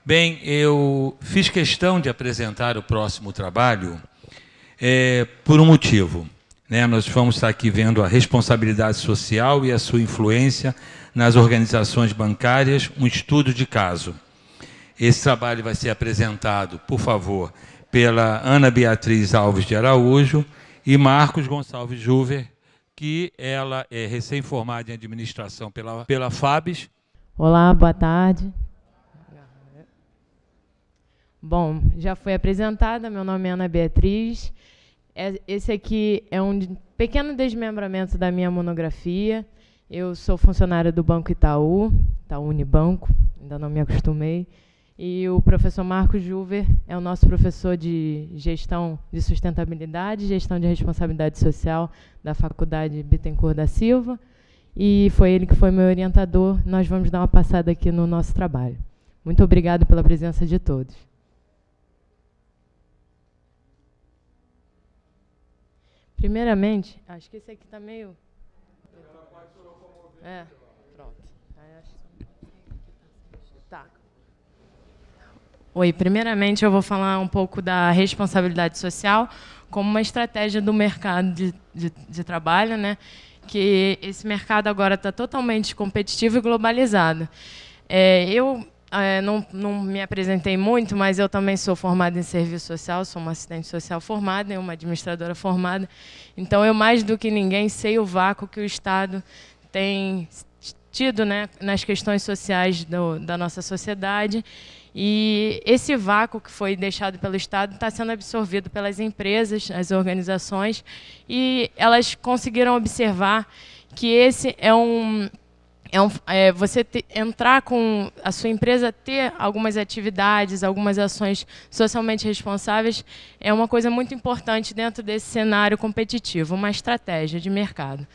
Bem, eu fiz questão de apresentar o próximo trabalho por um motivo. Nós vamos estar aqui vendo a responsabilidade social e a sua influência nas organizações bancárias, um estudo de caso. Esse trabalho vai ser apresentado, por favor, pela Ana Beatriz Alves de Araújo e Marcos Gonçalves Juver, que ela é recém-formada em administração pela FABES. Olá, boa tarde. Bom, já foi apresentada, meu nome é Ana Beatriz. Esse aqui é um pequeno desmembramento da minha monografia. Eu sou funcionária do Banco Itaú Unibanco, ainda não me acostumei. E o professor Marcos Juver é o nosso professor de gestão de sustentabilidade, gestão de responsabilidade social da Faculdade Bittencourt da Silva. E foi ele que foi meu orientador. Nós vamos dar uma passada aqui no nosso trabalho. Muito obrigada pela presença de todos. Primeiramente, acho que esse aqui está meio... pronto. Tá. Oi, primeiramente eu vou falar um pouco da responsabilidade social como uma estratégia do mercado de trabalho, né? Que esse mercado agora está totalmente competitivo e globalizado. Eu não me apresentei muito, mas eu também sou formada em serviço social, sou uma assistente social formada e uma administradora formada. Então, eu, mais do que ninguém, sei o vácuo que o Estado tem tido, né, nas questões sociais da nossa sociedade. E esse vácuo que foi deixado pelo Estado está sendo absorvido pelas empresas, as organizações, e elas conseguiram observar que esse você entrar com a sua empresa, ter algumas atividades, algumas ações socialmente responsáveis, é uma coisa muito importante dentro desse cenário competitivo, uma estratégia de mercado.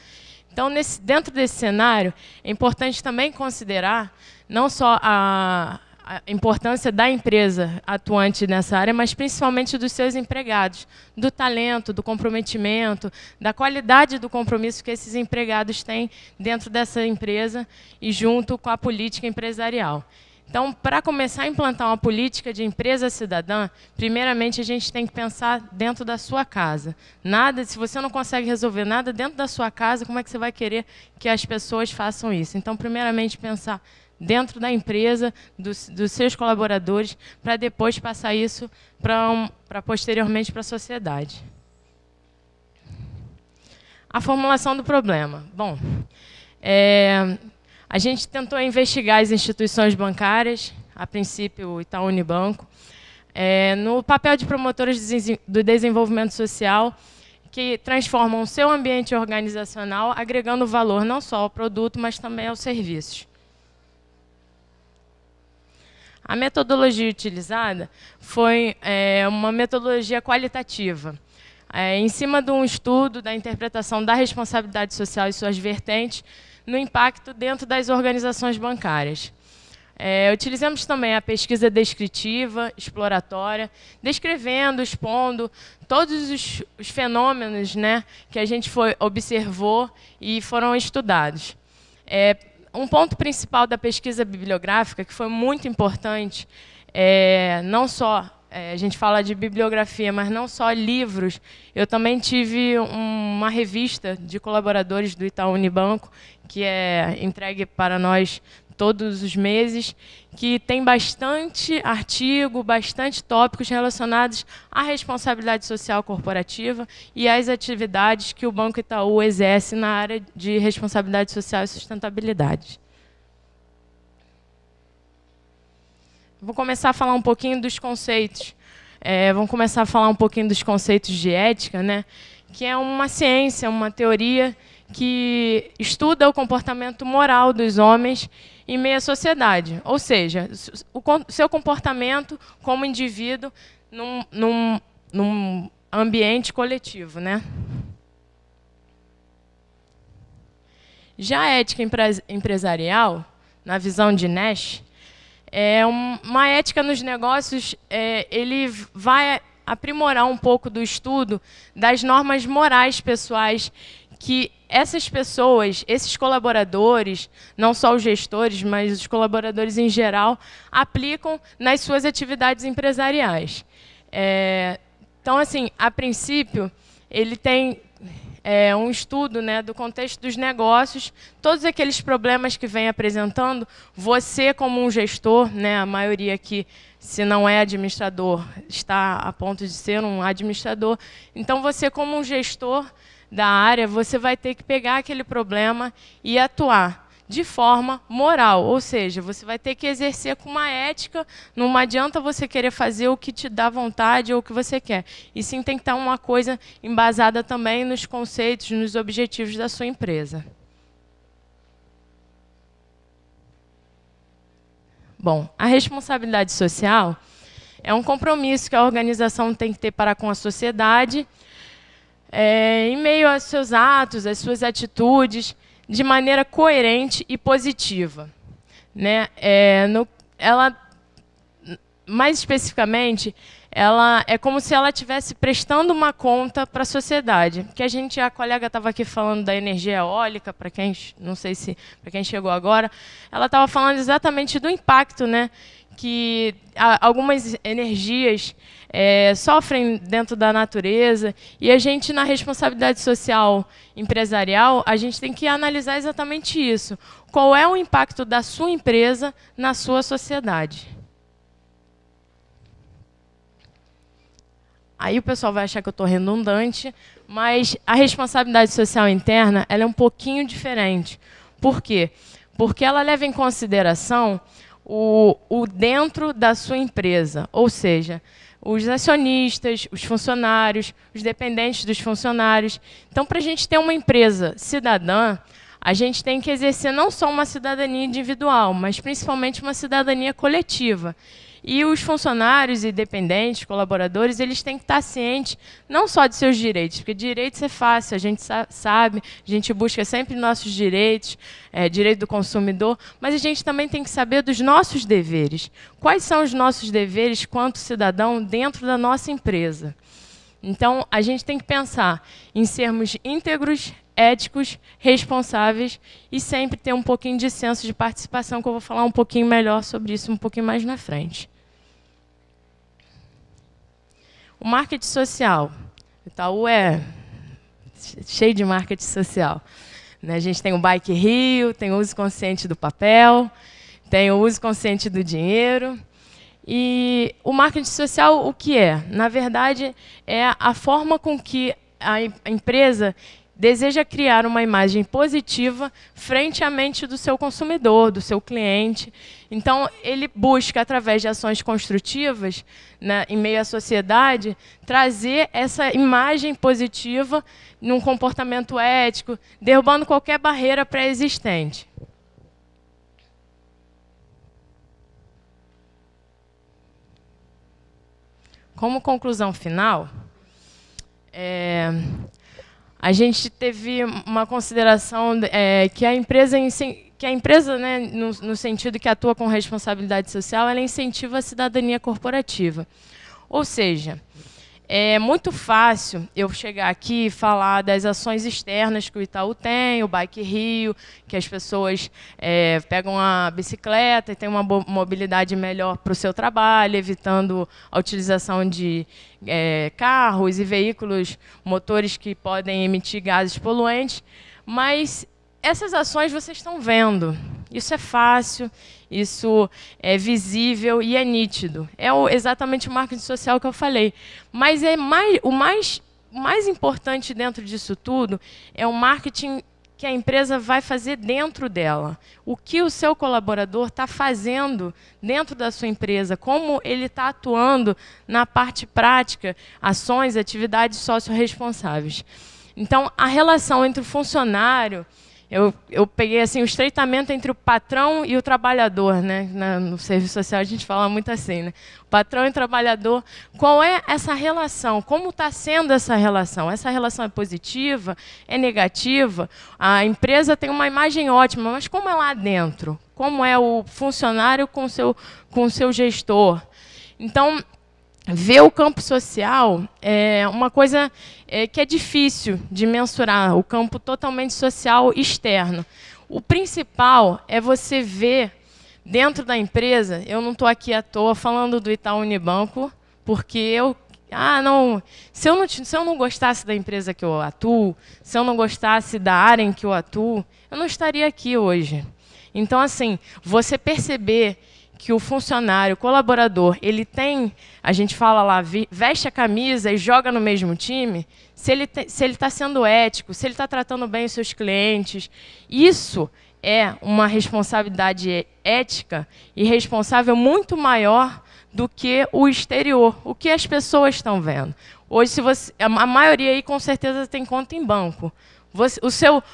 Então, dentro desse cenário, é importante também considerar não só a importância da empresa atuante nessa área, mas principalmente dos seus empregados, do talento, do comprometimento, da qualidade do compromisso que esses empregados têm dentro dessa empresa e junto com a política empresarial. Então, para começar a implantar uma política de empresa cidadã, primeiramente a gente tem que pensar dentro da sua casa. Se você não consegue resolver nada dentro da sua casa, como é que você vai querer que as pessoas façam isso? Então, primeiramente, pensar dentro da empresa, dos seus colaboradores, para depois passar isso posteriormente para a sociedade. A formulação do problema. Bom, a gente tentou investigar as instituições bancárias, a princípio o Itaú Unibanco, no papel de promotoras do desenvolvimento social, que transformam o seu ambiente organizacional, agregando valor não só ao produto, mas também aos serviços. A metodologia utilizada foi uma metodologia qualitativa, em cima de um estudo da interpretação da responsabilidade social e suas vertentes no impacto dentro das organizações bancárias. Utilizamos também a pesquisa descritiva, exploratória, descrevendo, expondo todos os fenômenos, né, que a gente observou e foram estudados. Um ponto principal da pesquisa bibliográfica, que foi muito importante, não só, a gente fala de bibliografia, mas não só livros, eu também tive uma revista de colaboradores do Itaú Unibanco, que é entregue para nós todos os meses, que tem bastante artigo, bastante tópicos relacionados à responsabilidade social corporativa e às atividades que o Banco Itaú exerce na área de responsabilidade social e sustentabilidade. Vou começar a falar um pouquinho dos conceitos. Vamos começar a falar um pouquinho dos conceitos de ética, né? Que é uma ciência, uma teoria que estuda o comportamento moral dos homens em meio à sociedade, ou seja, o seu comportamento como indivíduo num ambiente coletivo, né? Já a ética empresarial, na visão de Nash, é uma ética nos negócios, ele vai aprimorar um pouco do estudo das normas morais pessoais que essas pessoas, esses colaboradores, não só os gestores, mas os colaboradores em geral, aplicam nas suas atividades empresariais. Então, assim, a princípio, ele tem um estudo, né, do contexto dos negócios, todos aqueles problemas que vem apresentando, você como um gestor, né, a maioria aqui, se não é administrador, está a ponto de ser um administrador, então você como um gestor da área, você vai ter que pegar aquele problema e atuar de forma moral, ou seja, você vai ter que exercer com uma ética, não adianta você querer fazer o que te dá vontade ou o que você quer, e sim tem que estar uma coisa embasada também nos conceitos, nos objetivos da sua empresa. Bom, a responsabilidade social é um compromisso que a organização tem que ter para com a sociedade, em meio aos seus atos, às suas atitudes, de maneira coerente e positiva, né? Mais especificamente, ela é como se ela estivesse prestando uma conta para a sociedade. Que a colega estava aqui falando da energia eólica, para quem não sei se para quem chegou agora, ela estava falando exatamente do impacto, né, que algumas energias sofrem dentro da natureza, e a gente, na responsabilidade social empresarial, a gente tem que analisar exatamente isso. Qual é o impacto da sua empresa na sua sociedade? Aí o pessoal vai achar que eu estou redundante, mas a responsabilidade social interna ela é um pouquinho diferente. Por quê? Porque ela leva em consideração o dentro da sua empresa, ou seja, os acionistas, os funcionários, os dependentes dos funcionários. Então, para a gente ter uma empresa cidadã, a gente tem que exercer não só uma cidadania individual, mas principalmente uma cidadania coletiva. E os funcionários e dependentes, colaboradores, eles têm que estar cientes não só de seus direitos, porque direitos é fácil, a gente sabe, a gente busca sempre nossos direitos, direito do consumidor, mas a gente também tem que saber dos nossos deveres. Quais são os nossos deveres quanto cidadão dentro da nossa empresa? Então, a gente tem que pensar em sermos íntegros, éticos, responsáveis e sempre ter um pouquinho de senso de participação, que eu vou falar um pouquinho melhor sobre isso um pouquinho mais na frente. O marketing social. O Itaú é cheio de marketing social, né? A gente tem o Bike Rio, tem o uso consciente do papel, tem o uso consciente do dinheiro. E o marketing social, o que é? Na verdade, é a forma com que a empresa deseja criar uma imagem positiva frente à mente do seu consumidor, do seu cliente. Então, ele busca, através de ações construtivas, né, em meio à sociedade, trazer essa imagem positiva num comportamento ético, derrubando qualquer barreira pré-existente. Como conclusão final, a gente teve uma consideração que a empresa, né, no sentido que atua com responsabilidade social, ela incentiva a cidadania corporativa. Ou seja, é muito fácil eu chegar aqui e falar das ações externas que o Itaú tem, o Bike Rio, que as pessoas pegam a bicicleta e têm uma mobilidade melhor para o seu trabalho, evitando a utilização de carros e veículos, motores que podem emitir gases poluentes. Mas essas ações vocês estão vendo. Isso é fácil, isso é visível e é nítido. É exatamente o marketing social que eu falei. Mas o mais importante dentro disso tudo é o marketing que a empresa vai fazer dentro dela. O que o seu colaborador está fazendo dentro da sua empresa, como ele está atuando na parte prática, ações, atividades socio-responsáveis. Então, a relação entre o funcionário... Eu peguei assim, o estreitamento entre o patrão e o trabalhador, né? No serviço social a gente fala muito assim, né? O patrão e o trabalhador, qual é essa relação? Como está sendo essa relação? Essa relação é positiva? É negativa? A empresa tem uma imagem ótima, mas como é lá dentro? Como é o funcionário com o seu gestor? Então, ver o campo social é uma coisa que é difícil de mensurar, o campo totalmente social externo. O principal é você ver dentro da empresa, eu não estou aqui à toa falando do Itaú Unibanco, porque se eu não gostasse da empresa que eu atuo, se eu não gostasse da área em que eu atuo, eu não estaria aqui hoje. Então, assim, você perceber que o funcionário, o colaborador, ele tem, a gente fala lá, veste a camisa e joga no mesmo time, se ele está sendo ético, se ele está tratando bem os seus clientes, isso é uma responsabilidade ética e responsável muito maior do que o exterior, o que as pessoas estão vendo. Hoje, a maioria aí com certeza tem conta em banco.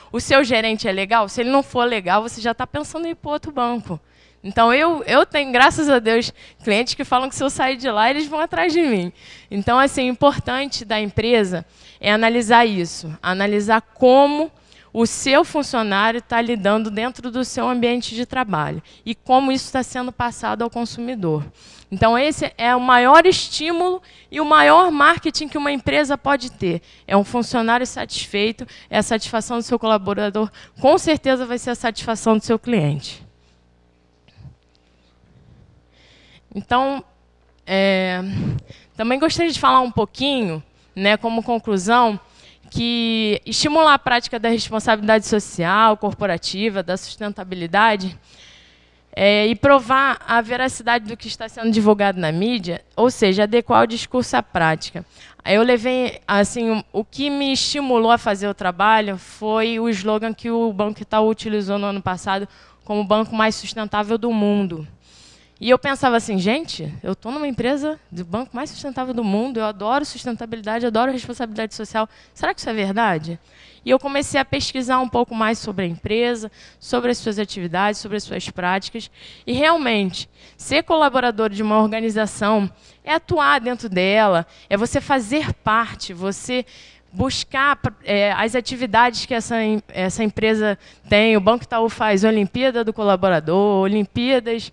O seu gerente é legal? Se ele não for legal, você já está pensando em ir para outro banco. Então, eu tenho, graças a Deus, clientes que falam que se eu sair de lá, eles vão atrás de mim. Então, assim, o importante da empresa é analisar isso, analisar como o seu funcionário está lidando dentro do seu ambiente de trabalho e como isso está sendo passado ao consumidor. Então, esse é o maior estímulo e o maior marketing que uma empresa pode ter. É um funcionário satisfeito, é a satisfação do seu colaborador, com certeza vai ser a satisfação do seu cliente. Então, também gostaria de falar um pouquinho, né, como conclusão, que estimular a prática da responsabilidade social, corporativa, da sustentabilidade, e provar a veracidade do que está sendo divulgado na mídia, ou seja, adequar o discurso à prática. Eu levei, assim, o que me estimulou a fazer o trabalho foi o slogan que o Banco Itaú utilizou no ano passado como o banco mais sustentável do mundo. E eu pensava assim, gente, eu estou numa empresa do banco mais sustentável do mundo, eu adoro sustentabilidade, adoro responsabilidade social. Será que isso é verdade? E eu comecei a pesquisar um pouco mais sobre a empresa, sobre as suas atividades, sobre as suas práticas. E, realmente, ser colaborador de uma organização é atuar dentro dela, é você fazer parte, você buscar as atividades que essa empresa tem. O Banco Itaú faz Olimpíada do Colaborador, Olimpíadas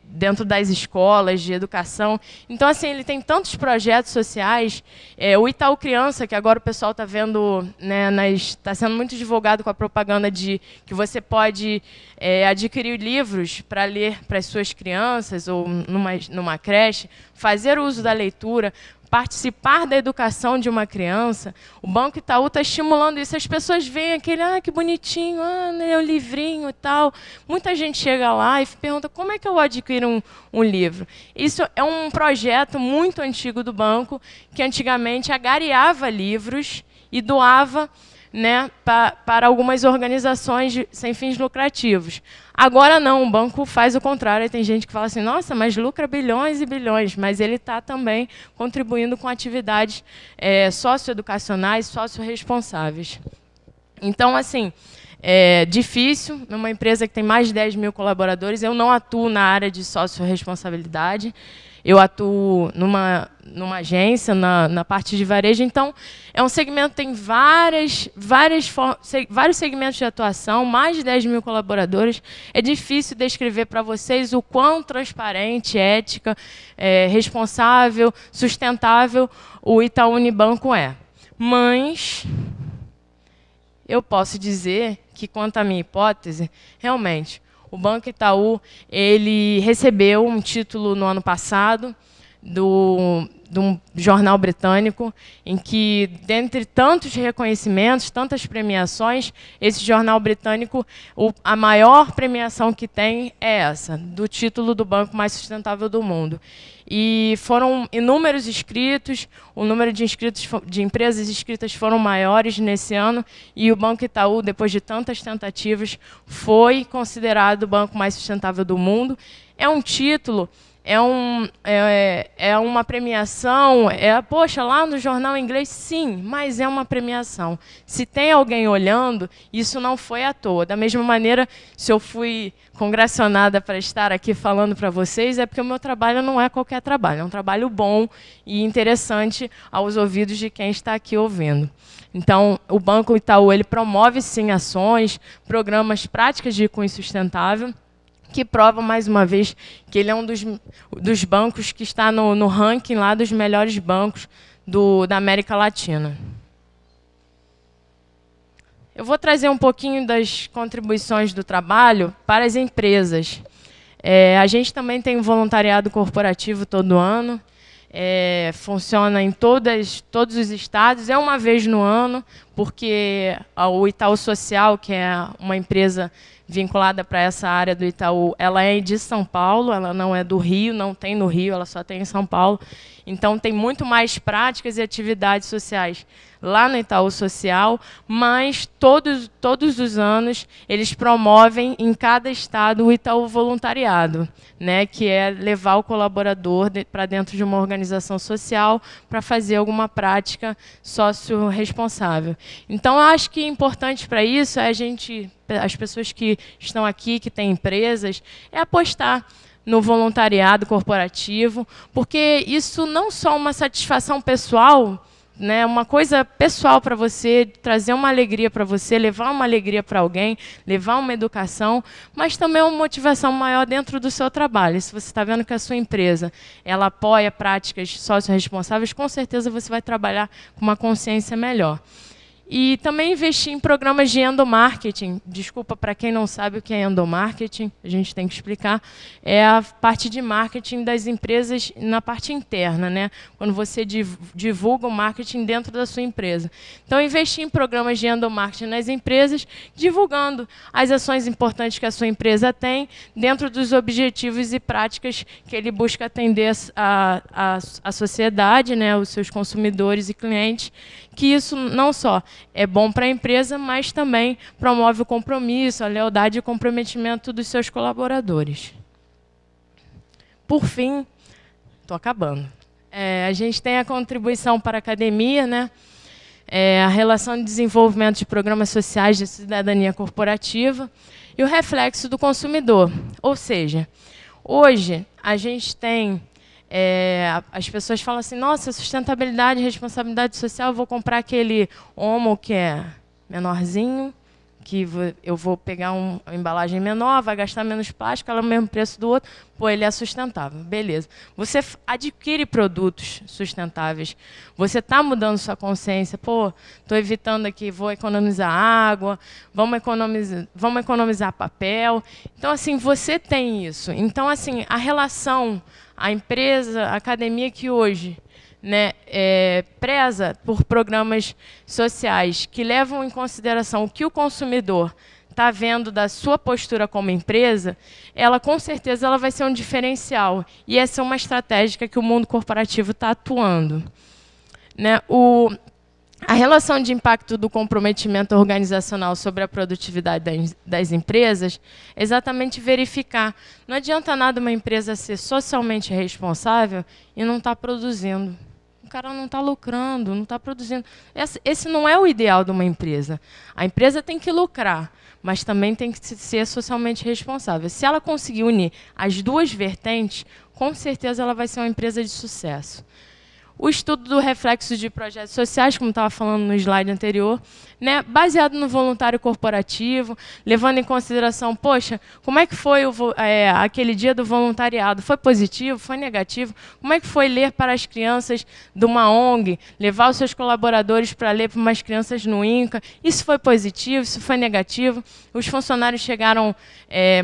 dentro das escolas de educação. Então, assim, ele tem tantos projetos sociais. O Itaú Criança, que agora o pessoal está vendo, né, está sendo muito divulgado com a propaganda de que você pode adquirir livros para ler para as suas crianças ou numa creche, fazer uso da leitura, participar da educação de uma criança. O Banco Itaú está estimulando isso. As pessoas veem aquele, que bonitinho, né, o livrinho e tal. Muita gente chega lá e pergunta, como é que eu adquiro um livro? Isso é um projeto muito antigo do banco, que antigamente agariava livros e doava, né, para algumas organizações sem fins lucrativos. Agora não, o banco faz o contrário. Tem gente que fala assim, nossa, mas lucra bilhões e bilhões, mas ele está também contribuindo com atividades socioeducacionais, socio-responsáveis. Então, assim, é difícil, numa empresa que tem mais de 10 mil colaboradores, eu não atuo na área de socio-responsabilidade, eu atuo numa agência, na parte de varejo. Então, é um segmento que tem vários segmentos de atuação, mais de 10 mil colaboradores. É difícil descrever para vocês o quão transparente, ética, responsável, sustentável o Itaú Unibanco é. Mas eu posso dizer que, quanto à minha hipótese, realmente, o Banco Itaú ele recebeu um título no ano passado de um jornal britânico, em que, dentre tantos reconhecimentos, tantas premiações, esse jornal britânico, a maior premiação que tem é essa, do título do banco mais sustentável do mundo. E foram inúmeros inscritos, o número de inscritos de empresas inscritas foram maiores nesse ano, e o Banco Itaú, depois de tantas tentativas, foi considerado o banco mais sustentável do mundo. É um título, é uma premiação, poxa, lá no jornal inglês, sim, mas é uma premiação. Se tem alguém olhando, isso não foi à toa. Da mesma maneira, se eu fui congracionada para estar aqui falando para vocês, é porque o meu trabalho não é qualquer trabalho, é um trabalho bom e interessante aos ouvidos de quem está aqui ouvindo. Então, o Banco Itaú ele promove, sim, ações, programas, práticas de cunho sustentável, que prova, mais uma vez, que ele é um dos bancos que está no ranking lá dos melhores bancos da América Latina. Eu vou trazer um pouquinho das contribuições do trabalho para as empresas. A gente também tem um voluntariado corporativo todo ano. Funciona em todos os estados, é uma vez no ano, porque o Itaú Social, que é uma empresa vinculada para essa área do Itaú, ela é de São Paulo, ela não é do Rio, não tem no Rio, ela só tem em São Paulo. Então, tem muito mais práticas e atividades sociais lá no Itaú Social, mas todos os anos eles promovem em cada estado o Itaú Voluntariado, né, que é levar o colaborador para dentro de uma organização social para fazer alguma prática sócio-responsável. Então, eu acho que importante para isso é as pessoas que estão aqui, que têm empresas, é apostar no voluntariado corporativo, porque isso não só uma satisfação pessoal, né, uma coisa pessoal para você, trazer uma alegria para você, levar uma alegria para alguém, levar uma educação, mas também uma motivação maior dentro do seu trabalho. Se você está vendo que a sua empresa ela apoia práticas sócio-responsáveis, com certeza você vai trabalhar com uma consciência melhor. E também investir em programas de endomarketing. Desculpa, para quem não sabe o que é endomarketing, a gente tem que explicar. É a parte de marketing das empresas na parte interna, né? Quando você divulga o marketing dentro da sua empresa. Então, investir em programas de endomarketing nas empresas, divulgando as ações importantes que a sua empresa tem, dentro dos objetivos e práticas que ele busca atender a sociedade, né? Os seus consumidores e clientes, que isso não só é bom para a empresa, mas também promove o compromisso, a lealdade e o comprometimento dos seus colaboradores. Por fim, estou acabando. A gente tem a contribuição para a academia, né? A relação de desenvolvimento de programas sociais de cidadania corporativa e o reflexo do consumidor. Ou seja, hoje a gente tem... as pessoas falam assim, nossa, sustentabilidade e responsabilidade social, eu vou comprar aquele Omo que é menorzinho, que eu vou pegar uma embalagem menor, vai gastar menos plástico, ela é o mesmo preço do outro, pô, ele é sustentável. Beleza. Você adquire produtos sustentáveis, você está mudando sua consciência, pô, estou evitando aqui, vou economizar água, vamos economizar papel. Então, assim, você tem isso. Então, assim, a relação, a empresa, a academia que hoje, né, preza por programas sociais que levam em consideração o que o consumidor está vendo da sua postura como empresa, ela com certeza ela vai ser um diferencial. E essa é uma estratégia que o mundo corporativo está atuando. Né, a relação de impacto do comprometimento organizacional sobre a produtividade das empresas é exatamente verificar. Não adianta nada uma empresa ser socialmente responsável e não estar produzindo. O cara não está lucrando, não está produzindo. Esse não é o ideal de uma empresa. A empresa tem que lucrar, mas também tem que ser socialmente responsável. Se ela conseguir unir as duas vertentes, com certeza ela vai ser uma empresa de sucesso. O estudo do reflexo de projetos sociais, como estava falando no slide anterior, né, baseado no voluntário corporativo, levando em consideração, poxa, como é que foi aquele dia do voluntariado? Foi positivo? Foi negativo? Como é que foi ler para as crianças de uma ONG, levar os seus colaboradores para ler para umas crianças no INCA? Isso foi positivo? Isso foi negativo? Os funcionários chegaram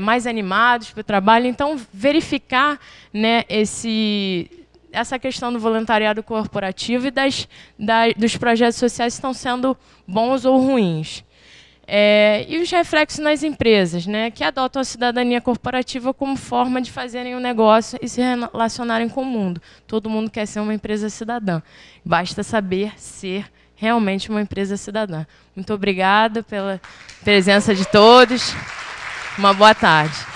mais animados para o trabalho? Então, verificar, né, essa questão do voluntariado corporativo e dos projetos sociais estão sendo bons ou ruins. E os reflexos nas empresas, né, que adotam a cidadania corporativa como forma de fazerem um negócio e se relacionarem com o mundo. Todo mundo quer ser uma empresa cidadã. Basta saber ser realmente uma empresa cidadã. Muito obrigada pela presença de todos. Uma boa tarde.